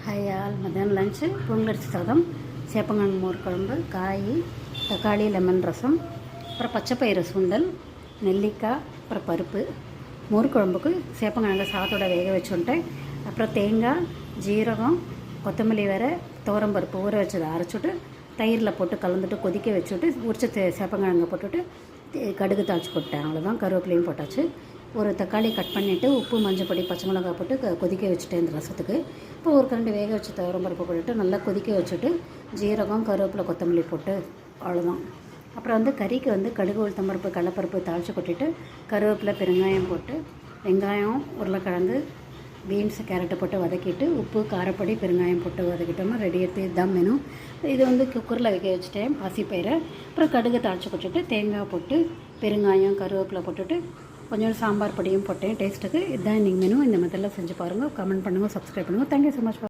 Hi all. மத்தியானம் lunch பொங்கலரிசி சாதம், சேப்பங்கிழங்கு மோர் குழம்பு, காய், தக்காளி லெமன் ரசம், அப்புறம் பச்சைப்பயிறு சுண்டல், நெல்லிக்காய், அப்புறம் பருப்பு. மோர் குழம்புக்கு சேப்பங்கிழங்கு சாதத்தோட வேக வச்சுட்டேன். அப்புறம் தேங்காய், ஜீரகம், கொத்தமல்லி வேறு, துவரம்பருப்பு ஊற வச்சதை அரைச்சிட்டு தயிரில் போட்டு கலந்துட்டு கொதிக்க வச்சுட்டு உரிச்ச சேப்பங்கிழங்கை போட்டுட்டு கடுகு தாளிச்சு போட்டேன். அவ்வளோதான். கருவேப்பிலையும் போட்டாச்சு. ஒரு தக்காளி கட் பண்ணிவிட்டு உப்பு, மஞ்சப்பொடி, பச்சை மிளகாய் போட்டு கொதிக்க வச்சுட்டேன் இந்த ரசத்துக்கு. இப்போ ஒரு கரண்டி வேக வச்சு துவரம்பருப்பு போட்டுட்டு நல்லா கொதிக்க வச்சுட்டு ஜீரகம், கருவேப்பிலை, கொத்தமல்லி போட்டு அவ்வளோதான். அப்புறம் கறிக்கு கடுகு, உளுத்தம்பருப்பு, கடலைப்பருப்பு தாளித்து கொட்டிட்டு கருவேப்பிலை, பெருங்காயம் போட்டு வெங்காயம், உருளைக்கிழங்கு, பீன்ஸு, கேரட்டை போட்டு வதக்கிட்டு உப்பு, காரப்பொடி, பெருங்காயம் போட்டு வதக்கிட்டோம்னா ரெடி. எடுத்து இதுதான் மெனு. இது குக்கரில் வைக்க வச்சுட்டேன் பாசிப்பயிரை. அப்புறம் கடுகு தாளித்து கொட்டிட்டு தேங்காய் போட்டு பெருங்காயம், கருவேப்பிலை போட்டுட்டு கொஞ்சம் சாம்பார் பொடியும் போட்டேன் டேஸ்ட்டுக்கு. இதுதான் இன்றைக்கி மெனு. இந்த மெத்தடில் செஞ்சு பாருங்கள். கமெண்ட் பண்ணுங்கள், சப்ஸ்கிரைப் பண்ணுங்கள். Thank you so much.